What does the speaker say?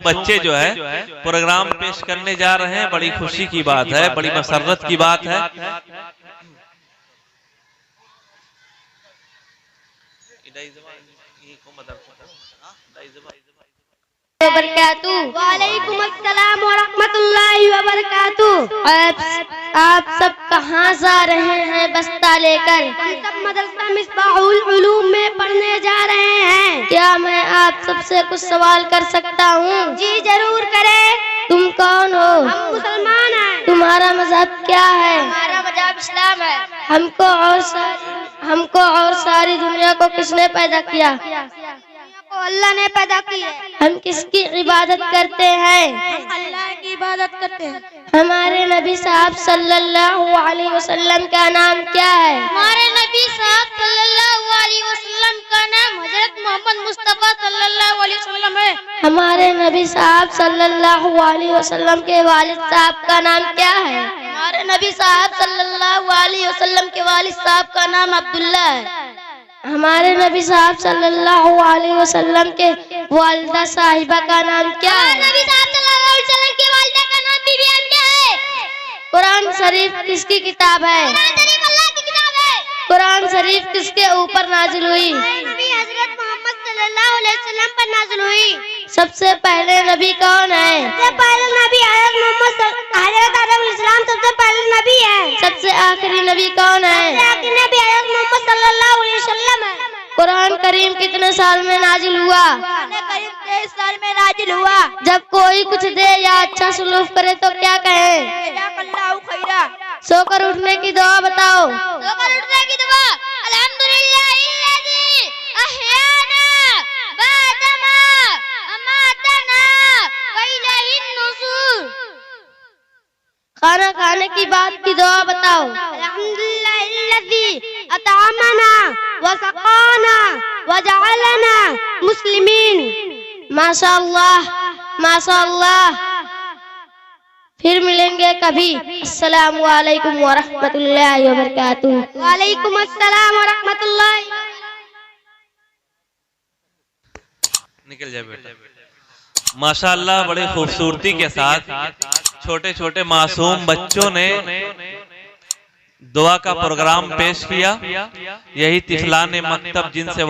बच्चे जो है प्रोग्राम पेश करने जा रहे हैं। बड़ी खुशी की बात है, बड़ी मसरत की बात है। वालेकुम अस्सलाम व रहमतुल्लाहि व बरकातुहू। आप सब कहाँ जा रहे हैं बस्ता लेकर? हम सब मदरसा मिसबाहुल उलूम में पढ़ने जा रहे हैं। क्या मैं आप सबसे कुछ सवाल कर सकता हूँ? जी जरूर करें। तुम कौन हो? हम मुसलमान हैं। तुम्हारा मजहब क्या है? हमारा मजहब इस्लाम है। हमको और सारी दुनिया को किसने पैदा किया? अल्लाह ने पैदा की है। हम किसकी इबादत करते हैं? अल्लाह की इबादत करते हैं। हमारे नबी साहब सल्लल्लाहु अलैहि वसल्लम का नाम क्या है? हमारे नबी साहब सल्लल्लाहु अलैहि वसल्लम का नाम हजरत मोहम्मद मुस्तफा सल्लल्लाहु अलैहि वसल्लम है। हमारे नबी साहब सल्लल्लाहु अलैहि वसल्लम के वालिद साहब का नाम क्या है? हमारे नबी साहब सल्लल्लाहु अलैहि वसल्लम के वालिद साहब का नाम अब्दुल्ला है। हमारे नबी साहब सल्लल्लाहु अलैहि वसल्लम के वालिदा साहिबा का नाम क्या है? नबी साहब सल्लल्लाहु अलैहि वसल्लम के वालिदा का नाम बीबी आमिना है। कुरान शरीफ किसकी किताब है? कुरान शरीफ अल्लाह की किताब है। कुरान शरीफ किसके ऊपर नाजिल हुई? नबी हजरत मोहम्मद सल्लल्लाहु अलैहि वसल्लम पर नाजिल हुई। सबसे पहले नबी कौन है? सबसे पहले नबी हजरत मोहम्मद हजरत आदम अलैहिस्सलाम सबसे पहले नबी है। सबसे आखिरी नबी कौन है? सबसे आखिरी नबी हजरत मोहम्मद सल्लल्लाहु अलैहि वसल्लम है। कुरान करीम कितने साल में नाजिल हुआ? कुरान करीम 23 साल में नाजिल हुआ। जब कोई कुछ दे या अच्छा सलूक करे तो क्या कहें? जज़ाकल्लाहु खैरा। सोकर उठने की दुआ बताओ। सोकर उठने की दुआ अल्हम्दुलिल्लाहिल्लज़ी अहयाना बअदमा अमातना व इलैहिन नुशूर। खाना खाने की बात की दुआ बताओ। अल्हम्दुलिल्लाहिल्लज़ी अतअमना व सक़ाना व जअलना मुस्लिमीन। माशाअल्लाह माशाअल्लाह। फिर मिलेंगे कभी। अस्सलामु अलैकुम व रहमतुल्लाहि व बरकातुहू। वालेकुम अस्सलाम व रहमतुल्लाहि। निकल जाए बेटा। माशाअल्लाह बड़ी खूबसूरती के साथ छोटे छोटे मासूम बच्चों ने दुआ का प्रोग्राम पेश किया। यही तिफलान मकतब जिनसे